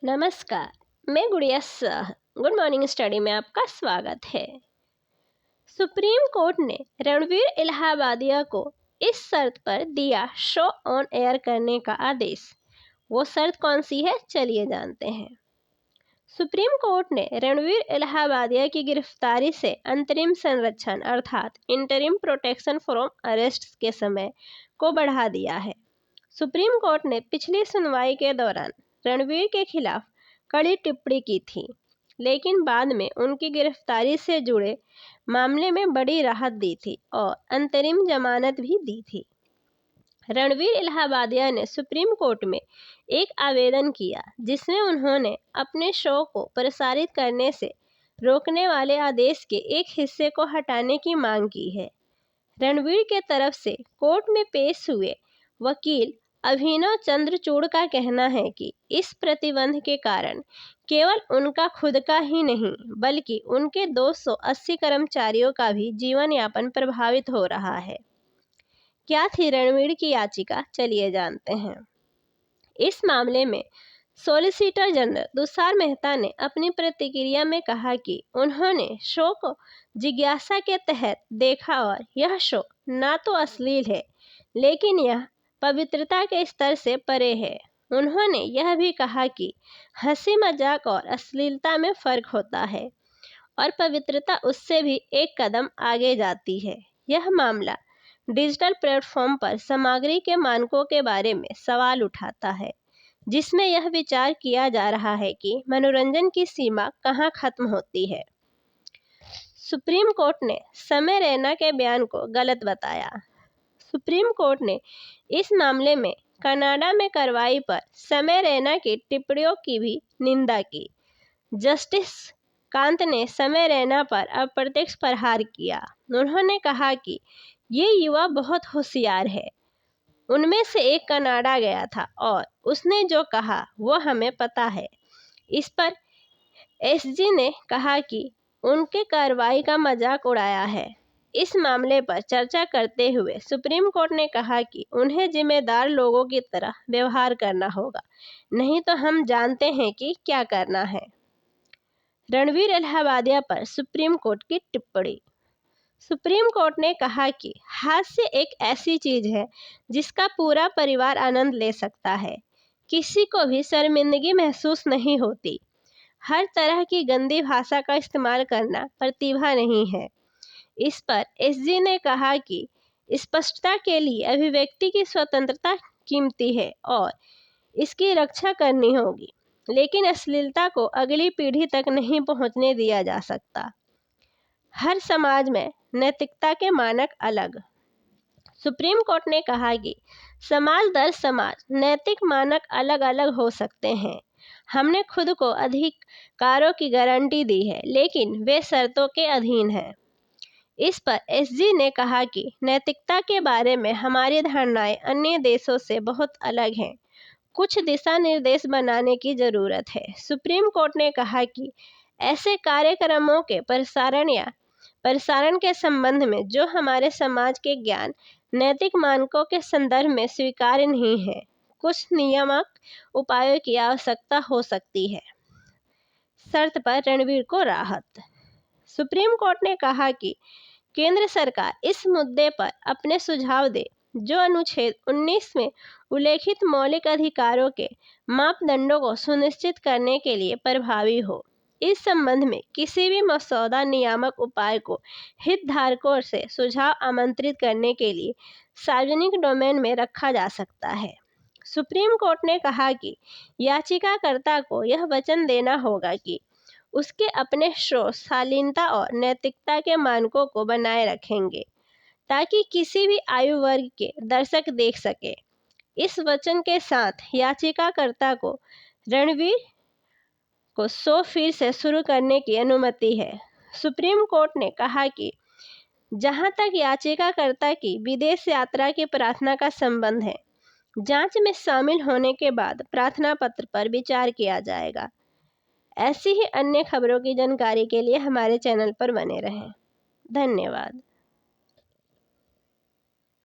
नमस्कार, मैं गुड़िया शाह। गुड मॉर्निंग स्टडी में आपका स्वागत है। सुप्रीम कोर्ट ने रणवीर इलाहाबादिया को इस शर्त पर दिया शो ऑन एयर करने का आदेश। वो शर्त कौन सी है, चलिए जानते हैं। सुप्रीम कोर्ट ने रणवीर इलाहाबादिया की गिरफ्तारी से अंतरिम संरक्षण अर्थात इंटरिम प्रोटेक्शन फ्रॉम अरेस्ट के समय को बढ़ा दिया है। सुप्रीम कोर्ट ने पिछली सुनवाई के दौरान रणवीर के खिलाफ कड़ी टिप्पणी की थी, लेकिन बाद में उनकी गिरफ्तारी से जुड़े मामले में बड़ी राहत दी थी और अंतरिम जमानत भी दी थी। रणवीर इलाहाबादिया ने सुप्रीम कोर्ट में एक आवेदन किया जिसमें उन्होंने अपने शो को प्रसारित करने से रोकने वाले आदेश के एक हिस्से को हटाने की मांग की है। रणवीर के तरफ से कोर्ट में पेश हुए वकील अभिनव चंद्रचूड़ का कहना है कि इस प्रतिबंध के कारण केवल उनका खुद का ही नहीं बल्कि उनके 280 कर्मचारियों का भी जीवन यापन प्रभावित हो रहा है। क्या थी रणवीर की याचिका, चलिए जानते हैं। इस मामले में सॉलिसिटर जनरल तुषार मेहता ने अपनी प्रतिक्रिया में कहा कि उन्होंने शो को जिज्ञासा के तहत देखा और यह शो ना तो अश्लील है लेकिन यह पवित्रता के स्तर से परे है। उन्होंने यह भी कहा कि हंसी मजाक और अश्लीलता में फर्क होता है और पवित्रता उससे भी एक कदम आगे जाती है। यह मामला डिजिटल प्लेटफॉर्म पर सामग्री के मानकों के बारे में सवाल उठाता है, जिसमें यह विचार किया जा रहा है कि मनोरंजन की सीमा कहाँ खत्म होती है। सुप्रीम कोर्ट ने समय रैना के बयान को गलत बताया। सुप्रीम कोर्ट ने इस मामले में कनाडा में कार्रवाई पर समय रैना की टिप्पणियों की भी निंदा की। जस्टिस कांत ने समय रैना पर अप्रत्यक्ष प्रहार किया। उन्होंने कहा कि ये युवा बहुत होशियार है। उनमें से एक कनाडा गया था और उसने जो कहा वो हमें पता है। इस पर एसजी ने कहा कि उनके कार्रवाई का मजाक उड़ाया है। इस मामले पर चर्चा करते हुए सुप्रीम कोर्ट ने कहा कि उन्हें जिम्मेदार लोगों की तरह व्यवहार करना होगा, नहीं तो हम जानते हैं कि क्या करना है। रणवीर इलाहाबादिया पर सुप्रीम कोर्ट की टिप्पणी। सुप्रीम कोर्ट ने कहा कि हास्य एक ऐसी चीज है जिसका पूरा परिवार आनंद ले सकता है। किसी को भी शर्मिंदगी महसूस नहीं होती। हर तरह की गंदी भाषा का इस्तेमाल करना प्रतिभा नहीं है। इस पर एसजी ने कहा कि स्पष्टता के लिए अभिव्यक्ति की स्वतंत्रता कीमती है और इसकी रक्षा करनी होगी, लेकिन अश्लीलता को अगली पीढ़ी तक नहीं पहुंचने दिया जा सकता। हर समाज में नैतिकता के मानक अलग। सुप्रीम कोर्ट ने कहा कि समाज दर समाज नैतिक मानक अलग अलग हो सकते हैं। हमने खुद को अधिकारों की गारंटी दी है, लेकिन वे शर्तों के अधीन हैं। इस पर एसजी ने कहा कि नैतिकता के बारे में हमारी धारणाएं अन्य देशों से बहुत अलग हैं। कुछ दिशा निर्देश बनाने की जरूरत है। सुप्रीम कोर्ट ने कहा कि ऐसे कार्यक्रमों के प्रसारण के संबंध में जो हमारे समाज के ज्ञान नैतिक मानकों के संदर्भ में स्वीकार्य नहीं है, कुछ नियामक उपायों की आवश्यकता हो सकती है। शर्त पर रणवीर को राहत। सुप्रीम कोर्ट ने कहा कि केंद्र सरकार इस मुद्दे पर अपने सुझाव दे जो अनुच्छेद 19 में उल्लेखित मौलिक अधिकारों के मापदंडों को सुनिश्चित करने के लिए प्रभावी हो। इस संबंध में किसी भी मसौदा नियामक उपाय को हितधारकों से सुझाव आमंत्रित करने के लिए सार्वजनिक डोमेन में रखा जा सकता है। सुप्रीम कोर्ट ने कहा कि याचिकाकर्ता को यह वचन देना होगा कि उसके अपने शो शालीनता और नैतिकता के मानकों को बनाए रखेंगे ताकि किसी भी आयु वर्ग के दर्शक देख सके। इस वचन के साथ याचिकाकर्ता को रणवीर को शो फिर से शुरू करने की अनुमति है। सुप्रीम कोर्ट ने कहा कि जहां तक याचिकाकर्ता की विदेश यात्रा की प्रार्थना का संबंध है, जांच में शामिल होने के बाद प्रार्थना पत्र पर विचार किया जाएगा। ऐसी ही अन्य खबरों की जानकारी के लिए हमारे चैनल पर बने रहें। धन्यवाद।